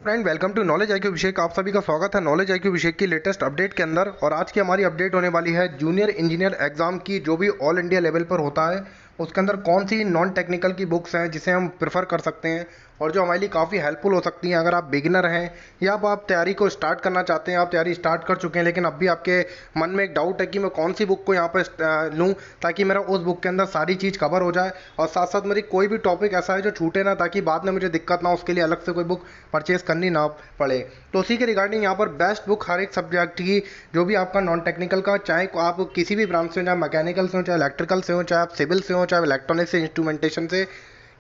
Friend, welcome to knowledge IQ Abhishek. आप सभी का स्वागत है नॉलेज आईक्यू अभिषेक की लेटेस्ट अपडेट के अंदर। और आज की हमारी अपडेट होने वाली है जूनियर इंजीनियर एग्जाम की, जो भी ऑल इंडिया लेवल पर होता है उसके अंदर कौन सी नॉन टेक्निकल की बुक्स हैं जिसे हम प्रेफर कर सकते हैं और जो हमारे लिए काफ़ी हेल्पफुल हो सकती हैं। अगर आप बिगिनर हैं या आप तैयारी को स्टार्ट करना चाहते हैं, आप तैयारी स्टार्ट कर चुके हैं लेकिन अब भी आपके मन में एक डाउट है कि मैं कौन सी बुक को यहाँ पर लूँ ताकि मेरा उस बुक के अंदर सारी चीज़ कवर हो जाए और साथ साथ मेरी कोई भी टॉपिक ऐसा है जो छूटे ना, ताकि बाद में मुझे दिक्कत ना हो, उसके लिए अलग से कोई बुक परचेज करनी ना पड़े। तो उसी के रिगार्डिंग यहाँ पर बेस्ट बुक हर एक सब्जेक्ट की, जो भी आपका नॉन टेक्निकल का, चाहे आप किसी भी ब्रांच से हो, चाहे मैकेनिकल से हो, चाहे इलेक्ट्रिकल से हो, चाहे आप सिविल से हो, चाहे इलेक्ट्रॉनिक्स से, इंस्ट्रूमेंटेशन से,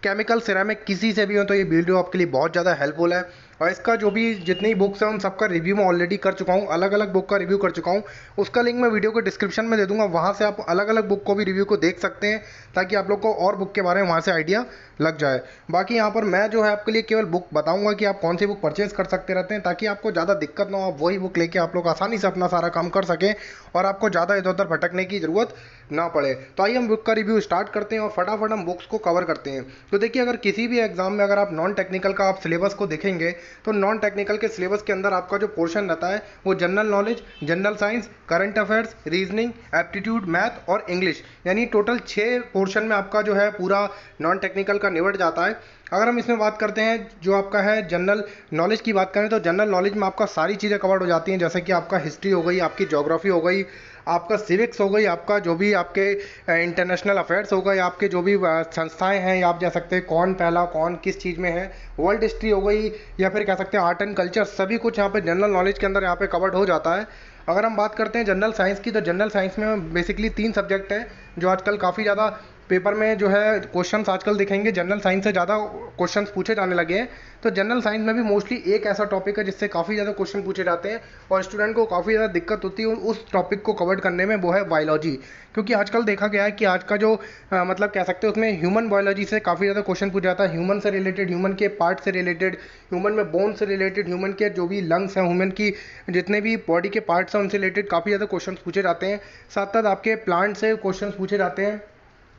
केमिकल, सिरेमिक, किसी से भी हो, तो ये वीडियो आपके लिए बहुत ज़्यादा हेल्पफुल है। और इसका जो भी जितनी बुक्स हैं उन सबका रिव्यू मैं ऑलरेडी कर चुका हूँ, अलग अलग बुक का रिव्यू कर चुका हूँ। उसका लिंक मैं वीडियो को डिस्क्रिप्शन में दे दूंगा, वहाँ से आप अलग अलग बुक को भी रिव्यू को देख सकते हैं ताकि आप लोग को और बुक के बारे में वहाँ से आइडिया लग जाए। बाकी यहाँ पर मैं जो है आपके लिए केवल बुक बताऊँगा कि आप कौन सी बुक परचेज कर सकते रहते हैं ताकि आपको ज़्यादा दिक्कत ना हो, आप वही बुक लेके आप लोग आसानी से अपना सारा काम कर सकें और आपको ज़्यादा इधर उधर भटकने की ज़रूरत ना पड़े। तो आइए हम बुक का रिव्यू स्टार्ट करते हैं और फटाफट हम बुक्स को कवर करते हैं। तो देखिए, अगर किसी भी एग्जाम में अगर आप नॉन टेक्निकल का आप सिलेबस को देखेंगे तो नॉन टेक्निकल के सिलेबस के अंदर आपका जो पोर्शन रहता है वो general knowledge, general science, current affairs, reasoning, aptitude, math और इंग्लिश, यानी टोटल 6 पोर्शन में आपका जो है पूरा नॉन टेक्निकल का निबट जाता है। अगर हम इसमें बात करते हैं जो आपका है जनरल नॉलेज की बात करें तो जनरल नॉलेज में आपका सारी चीज़ें कवर्ड हो जाती हैं, जैसे कि आपका हिस्ट्री हो गई, आपकी ज्योग्राफी हो गई, आपका सिविक्स हो गई, आपका जो भी आपके इंटरनेशनल अफेयर्स हो गए, आपके जो भी संस्थाएं हैं या आप जा सकते हैं कौन पहला कौन किस चीज़ में है, वर्ल्ड हिस्ट्री हो गई, या फिर कह सकते हैं आर्ट एंड कल्चर, सभी कुछ यहाँ पे जनरल नॉलेज के अंदर यहाँ पे कवर्ड हो जाता है। अगर हम बात करते हैं जनरल साइंस की तो जनरल साइंस में बेसिकली 3 सब्जेक्ट हैं जो आजकल काफ़ी ज़्यादा पेपर में जो है क्वेश्चंस आजकल दिखेंगे, जनरल साइंस से ज़्यादा क्वेश्चंस पूछे जाने लगे हैं। तो जनरल साइंस में भी मोस्टली एक ऐसा टॉपिक है जिससे काफ़ी ज़्यादा क्वेश्चन पूछे जाते हैं और स्टूडेंट को काफ़ी ज़्यादा दिक्कत होती है उस टॉपिक को कवर करने में, वो है बायोलॉजी। क्योंकि आजकल देखा गया है कि आज का जो मतलब कह सकते हैं उसमें ह्यूमन बायोलॉजी से काफ़ी ज़्यादा क्वेश्चन पूछा जाता है, ह्यूमन से रिलेटेड, ह्यूमन के पार्ट से रिलेटेड, ह्यूमन में बोन से रिलेटेड, ह्यूमन के जो भी लंग्स हैं, ह्यूमन की जितने भी बॉडी के पार्ट्स हैं उनसे रिलेटेड काफ़ी ज़्यादा क्वेश्चन पूछे जाते हैं। साथ साथ आपके प्लांट से क्वेश्चन पूछे जाते हैं,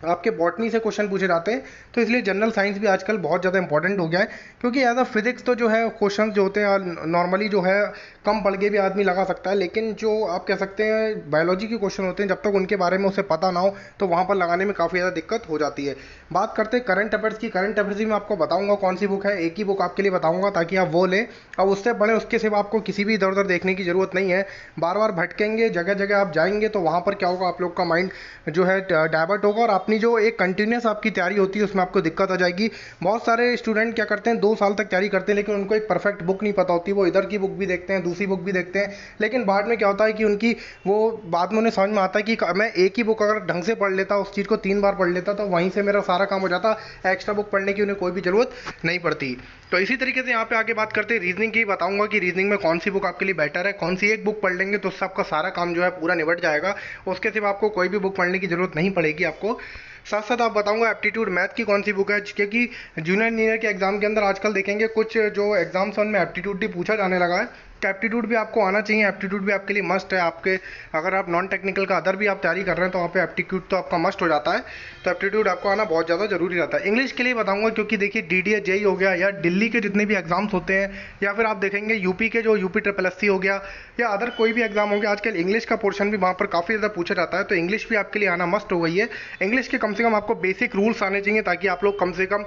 आपके बॉटनी से क्वेश्चन पूछे जाते हैं। तो इसलिए जनरल साइंस भी आजकल बहुत ज़्यादा इंपॉर्टेंट हो गया है, क्योंकि एज अ फिजिक्स तो जो है क्वेश्चन जो होते हैं नॉर्मली जो है कम पढ़ के भी आदमी लगा सकता है, लेकिन जो आप कह सकते हैं बायोलॉजी के क्वेश्चन होते हैं जब तक उनके बारे में उसे पता ना हो तो वहाँ पर लगाने में काफ़ी ज़्यादा दिक्कत हो जाती है। बात करते हैं करंट अफेयर्स की। करंट अफेयर्स भी मैं आपको बताऊँगा कौन सी बुक है, एक ही बुक आपके लिए बताऊँगा ताकि आप वो लें। अब उससे पढ़ें, उसके सिवा आपको किसी भी इधर उधर देखने की ज़रूरत नहीं है। बार बार भटकेंगे, जगह जगह आप जाएंगे तो वहाँ पर क्या होगा, आप लोग का माइंड जो है डाइवर्ट होगा और अपनी जो एक कंटिन्यूस आपकी तैयारी होती है उसमें आपको दिक्कत आ जाएगी। बहुत सारे स्टूडेंट क्या करते हैं 2 साल तक तैयारी करते हैं लेकिन उनको एक परफेक्ट बुक नहीं पता होती, वो इधर की बुक भी देखते हैं, दूसरी बुक भी देखते हैं, लेकिन बाद में क्या होता है कि उनकी वो बाद में उन्हें समझ में आता है कि मैं एक ही बुक अगर ढंग से पढ़ लेता, उस चीज़ को 3 बार पढ़ लेता तो वहीं से मेरा सारा काम हो जाता, एक्स्ट्रा बुक पढ़ने की उन्हें कोई भी ज़रूरत नहीं पड़ती। तो इसी तरीके से यहाँ पे आगे बात करते हैं रीजनिंग की। बताऊंगा कि रीजनिंग में कौन सी बुक आपके लिए बेटर है, कौन सी एक बुक पढ़ लेंगे तो उससे आपका सारा काम जो है पूरा निबट जाएगा, उसके सिवा आपको कोई भी बुक पढ़ने की ज़रूरत नहीं पड़ेगी आपको। साथ साथ आप बताऊंगा एप्टीट्यूड मैथ की कौन सी बुक है, क्योंकि जूनियर इंजीनियर के एग्जाम के अंदर आजकल देखेंगे कुछ जो एग्जाम्स हैं उनमें एप्टीट्यूड भी पूछा जाने लगा है। तो एप्टीट्यूड भी आपको आना चाहिए, एप्टीट्यूड भी आपके लिए मस्ट है। आपके अगर आप नॉन टेक्निकल का अदर भी आप तैयारी कर रहे हैं तो वहाँ पे एप्टीट्यूड तो आपका मस्ट हो जाता है, तो एप्टीट्यूड आपको आना बहुत ज़्यादा जरूरी रहता है। इंग्लिश के लिए बताऊंगा क्योंकि देखिए डीडीएस जेई हो गया या दिल्ली के जितने भी एग्जाम्स होते हैं या फिर आप देखेंगे यूपी के जो यूपी ट्रिपल एससी हो गया या अदर कोई भी एग्जाम हो गया, आजकल इंग्लिश का पोर्शन भी वहाँ पर काफ़ी ज़्यादा पूछा जाता है, तो इंग्लिश भी आपके लिए आना मस्ट हो गई है। इंग्लिश के कम से कम आपको बेसिक रूल्स आने चाहिए ताकि आप लोग कम से कम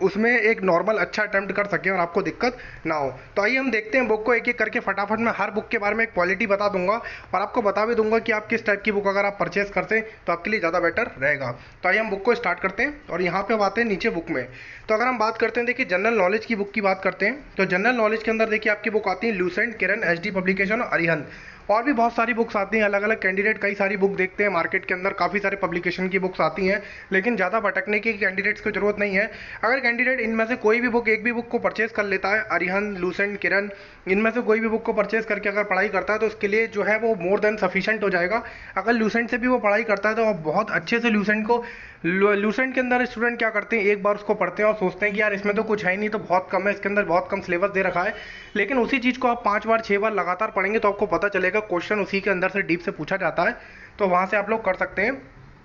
उसमें एक नॉर्मल अच्छा अटेम्प्ट कर सकें और आपको दिक्कत ना हो। तो आइए हम देखते हैं बुक को एक एक करके फटाफट। मैं हर बुक के बारे में एक क्वालिटी बता दूंगा और आपको बता भी दूंगा कि आप किस टाइप की बुक अगर आप परचेज करते हैं तो आपके लिए ज़्यादा बेटर रहेगा। तो आइए हम बुक को स्टार्ट करते हैं और यहाँ पे अब आते हैं नीचे बुक में। तो अगर हम बात करते हैं, देखिए जनरल नॉलेज की बुक की बात करते हैं तो जनरल नॉलेज के अंदर देखिए आपकी बुक आती है लूसेंट, किरण, एचडी पब्लिकेशन और अरिहंत, और भी बहुत सारी बुक्स आती हैं। अलग अलग कैंडिडेट कई सारी बुक देखते हैं मार्केट के अंदर, काफ़ी सारे पब्लिकेशन की बुक्स आती हैं, लेकिन ज़्यादा भटकने की कैंडिडेट्स को जरूरत नहीं है। अगर कैंडिडेट इनमें से कोई भी बुक, एक भी बुक को परचेज कर लेता है, अरिहंत, लूसेंट, किरण, इनमें से कोई भी बुक को परचेज करके अगर पढ़ाई करता है तो उसके लिए जो है वो मोर देन सफिशिएंट हो जाएगा। अगर लूसेंट से भी वो पढ़ाई करता है तो बहुत अच्छे से लूसेंट के अंदर स्टूडेंट क्या करते हैं, एक बार उसको पढ़ते हैं और सोचते हैं कि यार इसमें तो कुछ है ही नहीं, तो बहुत कम है, इसके अंदर बहुत कम सिलेबस दे रखा है, लेकिन उसी चीज़ को आप 5 बार 6 बार लगातार पढ़ेंगे तो आपको पता चलेगा क्वेश्चन उसी के अंदर से डीप से पूछा जाता है, तो वहाँ से आप लोग कर सकते हैं।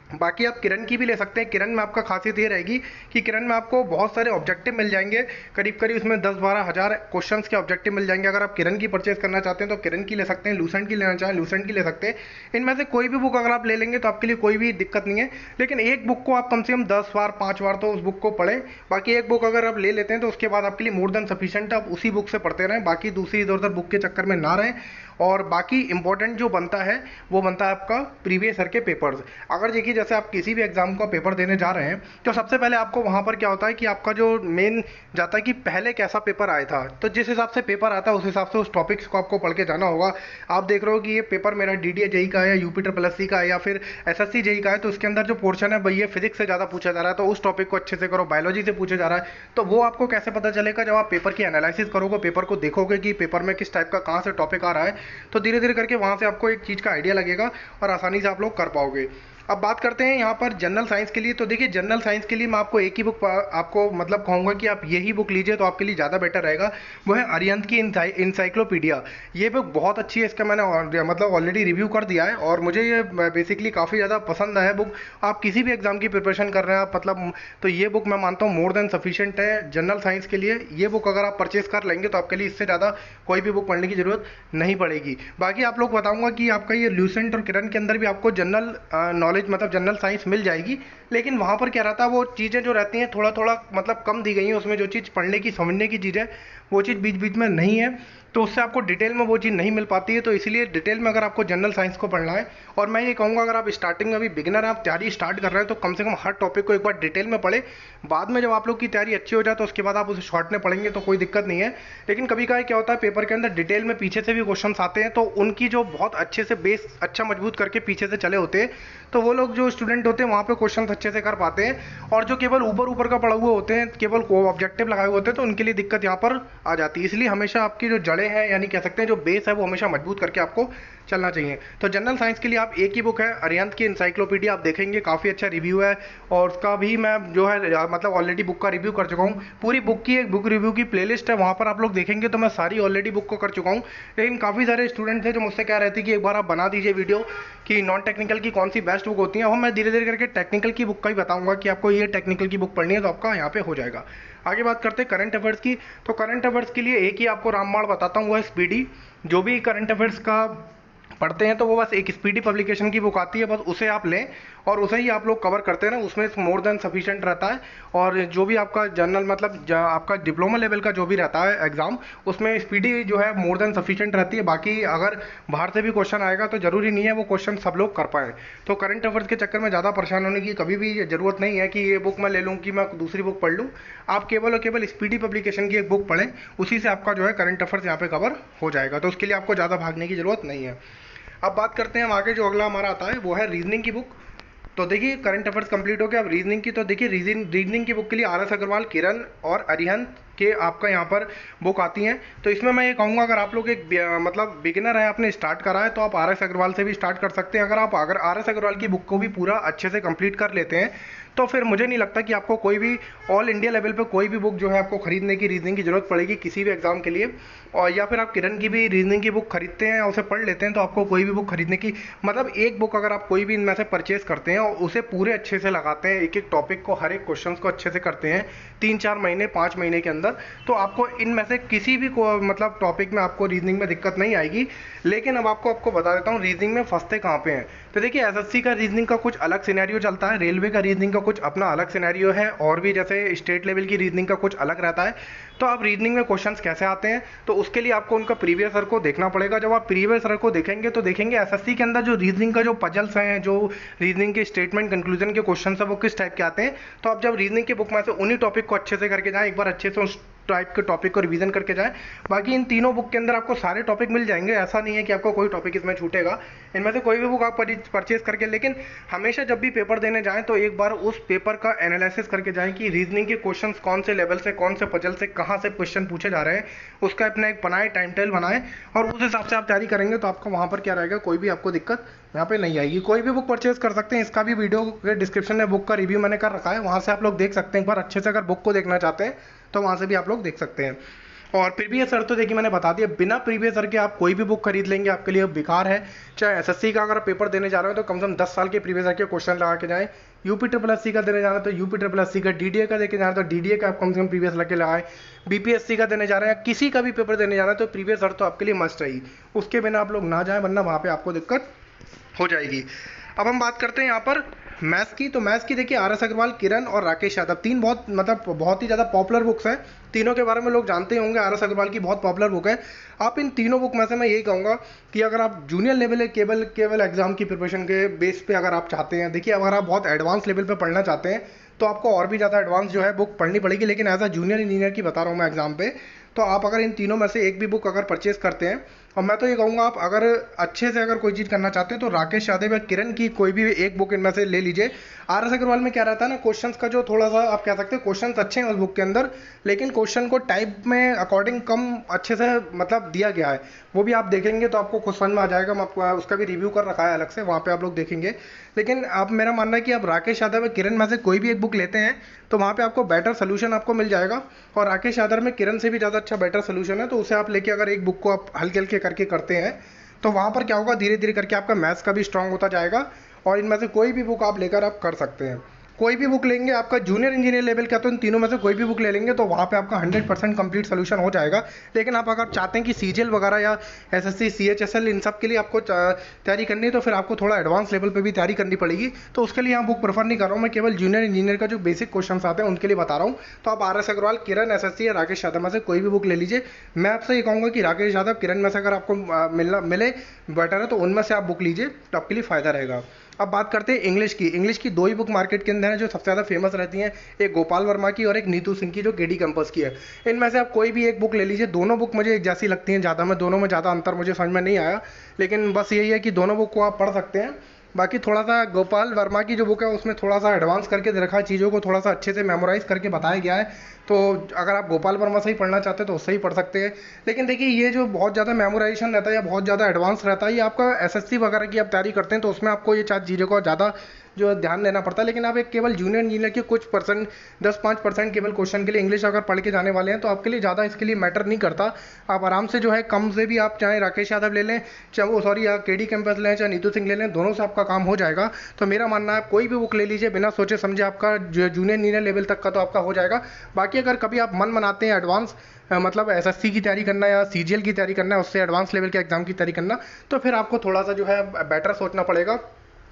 बाकी आप किरण की भी ले सकते हैं। किरण में आपका खासियत ये रहेगी कि किरण में आपको बहुत सारे ऑब्जेक्टिव मिल जाएंगे, करीब करीब उसमें 10-12 हज़ार क्वेश्चंस के ऑब्जेक्टिव मिल जाएंगे। अगर आप किरण की परचेज करना चाहते हैं तो किरण की ले सकते हैं, लूसेंट की लेना चाहें लूसेंट की ले सकते हैं। इनमें से कोई भी बुक अगर आप ले लेंगे तो आपके लिए कोई भी दिक्कत नहीं है, लेकिन एक बुक को आप कम से कम 10 बार 5 बार तो उस बुक को पढ़ें। बाकी एक बुक अगर आप ले लेते हैं तो उसके बाद आपके लिए मोर देन सफिशिएंट है, आप उसी बुक से पढ़ते रहें, बाकी दूसरी इधर उधर बुक के चक्कर में ना रहें। और बाकी इंपॉर्टेंट जो बनता है वो बनता है आपका प्रीवियस ईयर के पेपर्स। अगर देखिए जैसे आप किसी भी एग्जाम का पेपर देने जा रहे हैं तो सबसे पहले आपको वहाँ पर क्या होता है कि आपका जो मेन जाता है कि पहले कैसा पेपर आया था, तो जिस हिसाब से पेपर आता है उस हिसाब से उस टॉपिक्स को आपको पढ़ के जाना होगा। आप देख रहे हो कि ये पेपर मेरा DDA जेई का है या यूपी ट्रिपल एससी का है या फिर SSC जेई का है, तो उसके अंदर जो पोर्शन है भाई ये फिजिक्स से ज़्यादा पूछा जा रहा है, तो उस टॉपिक को अच्छे से करो। बायोलॉजी से पूछा जा रहा है तो वो आपको कैसे पता चलेगा, जब आप पेपर की एनालिसिस करोगे, पेपर को देखोगे कि पेपर में किस टाइप का कहाँ से टॉपिक आ रहा है, तो धीरे धीरे करके वहाँ से आपको एक चीज़ का आइडिया लगेगा और आसानी से आप लोग कर पाओगे। अब बात करते हैं यहाँ पर जनरल साइंस के लिए। तो देखिए जनरल साइंस के लिए मैं आपको एक ही बुक आपको मतलब कहूँगा कि आप यही बुक लीजिए तो आपके लिए ज़्यादा बेटर रहेगा। वो है अरिहंत की इंसाइक्लोपीडिया। ये बुक बहुत अच्छी है, इसका मैंने मतलब ऑलरेडी रिव्यू कर दिया है और मुझे ये बेसिकली काफ़ी ज़्यादा पसंद आया बुक। आप किसी भी एग्जाम की प्रिपरेशन कर रहे हैं आप मतलब, तो ये बुक मैं मानता हूँ मोर देन सफिशिएंट है जनरल साइंस के लिए। ये बुक अगर आप परचेज कर लेंगे तो आपके लिए इससे ज़्यादा कोई भी बुक पढ़ने की ज़रूरत नहीं पड़ेगी। बाकी आप लोग बताऊँगा कि आपका ये ल्यूसेंट और किरण के अंदर भी आपको जनरल नॉलेज मतलब जनरल साइंस मिल जाएगी, लेकिन वहाँ पर क्या रहता है वो चीज़ें जो रहती हैं थोड़ा थोड़ा मतलब कम दी गई हैं। उसमें जो चीज़ पढ़ने की समझने की चीज़ है वो चीज़ बीच बीच में नहीं है, तो उससे आपको डिटेल में वो चीज़ नहीं मिल पाती है। तो इसलिए डिटेल में अगर आपको जनरल साइंस को पढ़ना है, और मैं ये कहूँगा अगर आप स्टार्टिंग में अभी बिगिनर हैं, आप तैयारी स्टार्ट कर रहे हैं, तो कम से कम हर टॉपिक को एक बार डिटेल में पढ़े। बाद में जब आप लोग की तैयारी अच्छी हो जाए तो उसके बाद आप उसे शॉर्ट में पढ़ेंगे तो कोई दिक्कत नहीं है। लेकिन कभी कभी क्या होता है पेपर के अंदर डिटेल में पीछे से भी क्वेश्चन आते हैं, तो उनकी जो बहुत अच्छे से बेस अच्छा मजबूत करके पीछे से चले होते हैं, तो वो लोग जो स्टूडेंट होते हैं वहाँ पे क्वेश्चन अच्छे से कर पाते हैं। और जो केवल ऊपर ऊपर का पढ़ा हुए होते हैं, केवल ऑब्जेक्टिव लगाए हुए होते हैं, तो उनके लिए दिक्कत यहाँ पर आ जाती है। इसलिए हमेशा आपकी जो जड़ें हैं यानी कह सकते हैं जो बेस है वो हमेशा मजबूत करके आपको चलना चाहिए। तो जनरल साइंस के लिए आप एक ही बुक है अरिहंत की इंसाइक्लोपीडिया, आप देखेंगे काफ़ी अच्छा रिव्यू है और उसका भी मैं जो है मतलब ऑलरेडी बुक का रिव्यू कर चुका हूँ। पूरी बुक की एक बुक रिव्यू की प्लेलिस्ट है, वहाँ पर आप लोग देखेंगे तो मैं सारी ऑलरेडी बुक को कर चुका हूँ। लेकिन काफ़ी सारे स्टूडेंट थे जो मुझसे कह रहे थे कि एक बार आप बना दीजिए वीडियो कि नॉन टेक्निकल की कौन सी बेस्ट बुक होती है। और मैं धीरे धीरे करके टेक्निकल की बुक का ही बताऊंगा कि आपको ये टेक्निकल की बुक पढ़नी है तो आपका यहाँ पे हो जाएगा। आगे बात करते हैं करंट अफेयर्स की। तो करंट अफेयर्स के लिए एक ही आपको रामबाण बताता हूँ, वो है स्पीडी। जो भी करंट अफेयर्स का पढ़ते हैं तो वो बस एक स्पीडी पब्लिकेशन की बुक आती है, बस उसे आप लें और उसे ही आप लोग कवर करते हैं ना, उसमें मोर देन सफिशिएंट रहता है। और जो भी आपका जनरल मतलब आपका डिप्लोमा लेवल का जो भी रहता है एग्जाम, उसमें स्पीडी जो है मोर देन सफिशिएंट रहती है। बाकी अगर बाहर से भी क्वेश्चन आएगा तो जरूरी नहीं है वो क्वेश्चन सब लोग कर पाएँ। तो करंट अफेयर्स के चक्कर में ज़्यादा परेशान होने की कभी भी जरूरत नहीं है कि ये बुक मैं ले लूँ कि मैं दूसरी बुक पढ़ लूँ। आप केवल और केवल स्पीडी पब्लिकेशन की एक बुक पढ़ें, उसी से आपका जो है करंट अफेयर्स यहाँ पे कवर हो जाएगा। तो उसके लिए आपको ज़्यादा भागने की जरूरत नहीं है। अब बात करते हैं हम आगे, जो अगला हमारा आता है वो है रीजनिंग की बुक। तो देखिए करंट अफेयर्स कंप्लीट हो गया, अब रीजनिंग की। तो देखिए रीजनिंग की बुक के लिए RS अग्रवाल, किरण और अरिहंत के आपका यहाँ पर बुक आती हैं। तो इसमें मैं ये कहूँगा अगर आप लोग एक मतलब बिगिनर है, आपने स्टार्ट करा है, तो आप RS अग्रवाल से भी स्टार्ट कर सकते हैं। अगर RS अग्रवाल की बुक को भी पूरा अच्छे से कंप्लीट कर लेते हैं तो फिर मुझे नहीं लगता कि आपको कोई भी ऑल इंडिया लेवल पे कोई भी बुक जो है आपको खरीदने की रीजनिंग की जरूरत पड़ेगी किसी भी एग्जाम के लिए। और या फिर आप किरण की भी रीजनिंग की बुक खरीदते हैं और उसे पढ़ लेते हैं तो आपको कोई भी बुक खरीदने की मतलब एक बुक अगर आप कोई भी इनमें से परचेज करते हैं और उसे पूरे अच्छे से लगाते हैं, एक एक टॉपिक को हर एक क्वेश्चन को अच्छे से करते हैं 3-4 महीने 5 महीने के अंदर, तो आपको इनमें से किसी भी मतलब टॉपिक में आपको रीजनिंग में दिक्कत नहीं आएगी। लेकिन अब आपको बता देता हूँ रीजनिंग में फंसते कहाँ पे हैं। तो देखिए SSC का रीजनिंग का कुछ अलग सिनेरियो चलता है, रेलवे का रीजनिंग का कुछ अपना अलग सिनेरियो है, और भी जैसे स्टेट लेवल की रीजनिंग का कुछ अलग रहता है। तो अब रीजनिंग में क्वेश्चंस कैसे आते हैं, तो उसके लिए आपको उनका प्रीवियस ईयर को देखना पड़ेगा। जब आप प्रीवियस ईयर को देखेंगे तो देखेंगे SSC के अंदर जो रीजनिंग का जो पजल्स हैं, जो रीजनिंग के स्टेटमेंट कंक्लूजन के क्वेश्चन है वो किस टाइप के आते हैं। तो आप जब रीजनिंग की बुक में से उन्हीं टॉपिक को अच्छे से करके जाएं, एक बार अच्छे से उस टाइप के टॉपिक को रिवीजन करके जाएं। बाकी इन तीनों बुक के अंदर आपको सारे टॉपिक मिल जाएंगे, ऐसा नहीं है कि आपको कोई टॉपिक इसमें छूटेगा। इनमें से कोई भी बुक आप परचेज करके, लेकिन हमेशा जब भी पेपर देने जाएं तो एक बार उस पेपर का एनालिसिस करके जाएं कि रीजनिंग के क्वेश्चंस कौन से लेवल से, कौन से पजल से, कहाँ से क्वेश्चन पूछे जा रहे हैं, उसका अपना एक बनाए टाइम टेबल बनाएं और उस हिसाब से आप तैयारी करेंगे तो आपको वहाँ पर क्या रहेगा, कोई भी आपको दिक्कत यहाँ पे नहीं आएगी। कोई भी बुक परचेज कर सकते हैं, इसका भी वीडियो के डिस्क्रिप्शन में बुक का रिव्यू मैंने कर रखा है, वहाँ से आप लोग देख सकते हैं। एक बार अच्छे से अगर बुक को देखना चाहते हैं तो वहाँ से भी आप लोग देख सकते हैं। और प्रीवियस ईयर तो देखिए मैंने बता दिया, बिना प्रीवियस ईयर के आप कोई भी बुक खरीद लेंगे आपके लिए बेकार है। चाहे एसएससी का अगर आप पेपर देने जा रहे हो तो कम से कम 10 साल के प्रीवियस ईयर के क्वेश्चन लगा के जाएं। यूपी ट्रिपल एससी का देने जा रहे हैं तो यूपी ट्रिपल एससी का, डीडीए का देके जा रहे हैं तो डीडीए का आप कम से कम प्रीवियस लगे लगाएं। बीपीएससी का देने जा रहे हैं, किसी का भी पेपर देने जा रहे हैं तो प्रीवियस ईयर तो आपके लिए मस्ट रही, उसके बिना आप लोग ना जाएं वरना वहाँ पे आपको दिक्कत हो जाएगी। अब हम बात करते हैं यहाँ पर मैथ्स की। तो मैथ्स की देखिए आर एस अग्रवाल, किरण और राकेश यादव, तीन बहुत ही ज़्यादा पॉपुलर बुक्स हैं। तीनों के बारे में लोग जानते होंगे। आर एस अग्रवाल की बहुत पॉपुलर बुक है। आप इन तीनों बुक में से मैं यही कहूँगा कि अगर आप जूनियर लेवल केवल एग्जाम की प्रिपरेशन के बेस पे अगर आप चाहते हैं, देखिए अगर आप बहुत एडवांस लेवल पे पढ़ना चाहते हैं तो आपको और भी ज़्यादा एडवांस जो है बुक पढ़नी पड़ेगी, लेकिन एज अ जूनियर इंजीनियर की बता रहा हूँ मैं एग्जाम पे, तो आप अगर इन तीनों में से एक भी बुक अगर परचेज करते हैं, और मैं तो ये कहूँगा आप अगर अच्छे से अगर कोई चीज़ करना चाहते हैं तो राकेश यादव या किरण की कोई भी एक बुक इनमें से ले लीजिए। आर एस अग्रवाल में क्या रहता है ना, क्वेश्चंस का जो थोड़ा सा आप कह सकते हैं क्वेश्चंस अच्छे हैं उस बुक के अंदर, लेकिन क्वेश्चन को टाइप में अकॉर्डिंग कम अच्छे से मतलब दिया गया है। वो भी आप देखेंगे तो आपको खुद समझ में आ जाएगा। मैं आपको उसका भी रिव्यू कर रखा है अलग से, वहाँ पे आप लोग देखेंगे। लेकिन आप, मेरा मानना है कि आप राकेश यादव या किरण में से कोई भी एक बुक लेते हैं तो वहाँ पे आपको बेटर सोल्यूशन आपको मिल जाएगा। और राकेश यादव में किरण से भी ज़्यादा अच्छा बेटर सोल्यूशन है, तो उसे आप लेके अगर एक बुक को आप हल्के हल्के करके करते हैं तो वहाँ पर क्या होगा, धीरे धीरे करके आपका मैथ्स का भी स्ट्रांग होता जाएगा। और इनमें से कोई भी बुक आप लेकर आप कर सकते हैं। कोई भी बुक लेंगे आपका जूनियर इंजीनियर लेवल का, तो इन तीनों में से कोई भी बुक ले लेंगे तो वहाँ पे आपका 100% कंप्लीट सोल्यूशन हो जाएगा। लेकिन आप अगर चाहते हैं कि सीजीएल वगैरह या एसएससी सीएचएसएल इन सब के लिए आपको तैयारी करनी है तो फिर आपको थोड़ा एडवांस लेवल पे भी तैयारी करनी पड़ेगी। तो उसके लिए यहाँ बुक प्रेफर नहीं कर रहा हूँ मैं, केवल जूनियर इंजीनियर का जो बेसिक क्वेश्चन आते हैं उनके लिए बता रहा हूँ। तो आप आर एस अग्रवाल, किरण, एसएससी या राकेश यादव में से कोई भी बुक ले लीजिए। मैं आपसे ये कहूँगा कि राकेश यादव, किरण में से अगर आपको मिले बेटर है तो उनमें से आप बुक लीजिए तो आपके लिए फ़ायदा रहेगा। अब बात करते हैं इंग्लिश की। इंग्लिश की दो ही बुक मार्केट के अंदर है जो सबसे ज़्यादा फेमस रहती हैं, एक गोपाल वर्मा की और एक नीतू सिंह की जो केडी कैंपस की है। इनमें से आप कोई भी एक बुक ले लीजिए। दोनों बुक मुझे एक जैसी लगती हैं, ज़्यादा में दोनों में ज़्यादा अंतर मुझे समझ में नहीं आया, लेकिन बस यही है कि दोनों बुक को आप पढ़ सकते हैं। बाकी थोड़ा सा गोपाल वर्मा की जो बुक है उसमें थोड़ा सा एडवांस करके दे रखा है, चीज़ों को थोड़ा सा अच्छे से मेमोराइज करके बताया गया है। तो अगर आप गोपाल वर्मा से ही पढ़ना चाहते हैं तो उससे ही पढ़ सकते हैं। लेकिन देखिए ये जो बहुत ज़्यादा मेमोराइजेशन रहता है या बहुत ज़्यादा एडवांस रहता है, ये आपका एसएससी वगैरह की आप तैयारी करते हैं तो उसमें आपको ये चार चीज़ों को ज़्यादा जो है ध्यान देना पड़ता है। लेकिन आप एक केवल जूनियर इंजीनियर के कुछ परसेंट 10-5% केवल क्वेश्चन के लिए इंग्लिश अगर पढ़ के जाने वाले हैं तो आपके लिए ज़्यादा इसके लिए मैटर नहीं करता। आप आराम से जो है कम से भी आप चाहे राकेश यादव ले लें, चाहे वो सॉरी या केडी कैंपस लें, चाहे नीतू सिंह ले लें, दोनों से आपका काम हो जाएगा। तो मेरा मानना है कोई भी बुक ले लीजिए बिना सोचे समझे, आपका जो जूनियर इंजीनियर लेवल तक का तो आपका हो जाएगा। बाकी अगर कभी आप मन बनाते हैं एडवांस मतलब एसएससी की तैयारी करना या सीजीएल की तैयारी करना है, उससे एडवांस लेवल के एग्जाम की तैयारी करना, तो फिर आपको थोड़ा सा जो है बेटर सोचना पड़ेगा।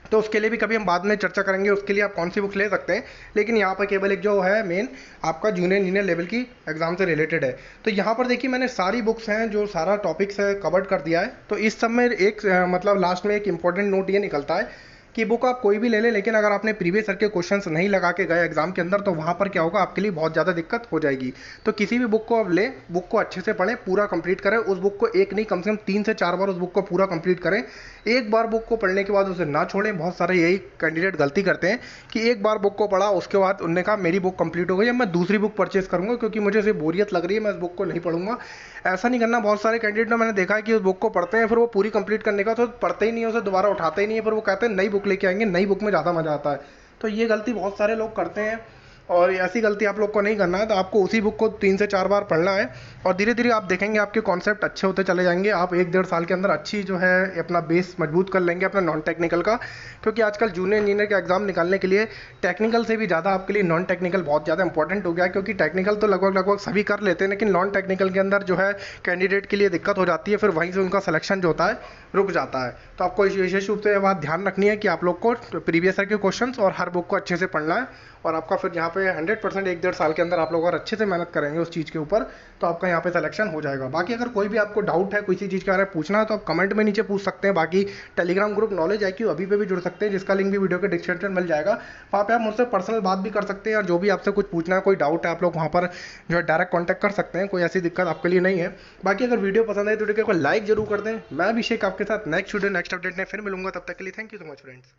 तो उसके लिए भी कभी हम बाद में चर्चा करेंगे, उसके लिए आप कौन सी बुक ले सकते हैं। लेकिन यहाँ पर केवल एक जो है मेन आपका जूनियर इंजीनियर लेवल की एग्जाम से रिलेटेड है। तो यहाँ पर देखिए मैंने सारी बुक्स हैं जो सारा टॉपिक्स है कवर्ड कर दिया है। तो इस सब में एक मतलब लास्ट में एक इंपॉर्टेंट नोट ये निकलता है कि बुक आप कोई भी ले लें, लेकिन अगर आपने प्रीवियस ईयर के क्वेश्चंस नहीं लगा के गए एग्जाम के अंदर तो वहाँ पर क्या होगा, आपके लिए बहुत ज़्यादा दिक्कत हो जाएगी। तो किसी भी बुक को आप लें, बुक को अच्छे से पढ़ें, पूरा कंप्लीट करें। उस बुक को एक नहीं कम से कम 3 से 4 बार उस बुक को पूरा कंप्लीट करें। एक बार बुक को पढ़ने के बाद उसे ना छोड़ें। बहुत सारे यही कैंडिडेट गलती करते हैं कि एक बार बुक को पढ़ा, उसके बाद उन्होंने कहा मेरी बुक कंप्लीट हो गई, अब मैं दूसरी बुक परचेज करूँगा क्योंकि मुझे इसे बोरियत लग रही है, मैं इस बुक को नहीं पढ़ूंगा। ऐसा नहीं करना। बहुत सारे कैंडिडेट मैंने देखा है कि उस बुक को पढ़ते हैं, फिर वो पूरी कंप्लीट करने का तो पढ़ते ही नहीं है, उसे दोबारा उठाते ही नहीं है, फिर वो कहते हैं नई बुक लेके आएंगे, नई बुक में ज़्यादा मज़ा आता है। तो ये गलती बहुत सारे लोग करते हैं और ऐसी गलती आप लोग को नहीं करना है। तो आपको उसी बुक को 3 से 4 बार पढ़ना है और धीरे धीरे आप देखेंगे आपके कॉन्सेप्ट अच्छे होते चले जाएंगे। आप 1-1.5 साल के अंदर अच्छी जो है अपना बेस मजबूत कर लेंगे अपना नॉन टेक्निकल का। क्योंकि आजकल जूनियर इंजीनियर का एग्जाम निकालने के लिए टेक्निकल से भी ज़्यादा आपके लिए नॉन टेक्निकल बहुत ज़्यादा इंपॉर्टेंट हो गया है। क्योंकि टेक्निकल तो लगभग सभी कर लेते हैं, लेकिन नॉन टेक्निकल के अंदर जो है कैंडिडेट के लिए दिक्कत हो जाती है, फिर वहीं से उनका सिलेक्शन जो होता है रुक जाता है। तो आपको विशेष रूप से ये बात ध्यान रखनी है कि आप लोग को प्रीवियस ईयर के क्वेश्चंस और हर बुक को अच्छे से पढ़ना है। और आपका फिर यहाँ पे 100% 1-1.5 साल के अंदर आप लोग अगर अच्छे से मेहनत करेंगे उस चीज़ के ऊपर तो आपका यहाँ पे सिलेक्शन हो जाएगा। बाकी अगर कोई भी आपको डाउट है किसी चीज़ के बारे में पूछना है तो आप कमेंट में नीचे पूछ सकते हैं। बाकी टेलीग्राम ग्रुप नॉलेज IQ अभी पे भी जुड़ सकते हैं, जिसका लिंक भी वीडियो के डिस्क्रिप्शन मिल जाएगा। वहाँ पे आप मुझसे पर्सनल बात भी कर सकते हैं और जो भी आपसे कुछ पूछना है, कोई डाउट है, आप लोग वहाँ पर जो है डायरेक्ट कॉन्टैक्ट कर सकते हैं। कोई ऐसी दिक्कत आपके लिए नहीं है। बाकी अगर वीडियो पसंद आए तो वीडियो को लाइक जरूर कर दें। मैं अभिषेक आपके साथ नेक्स्ट वीडियो नेक्स्ट अपडेट में फिर मिलूंगा। तब तक के लिए thank you so much friends.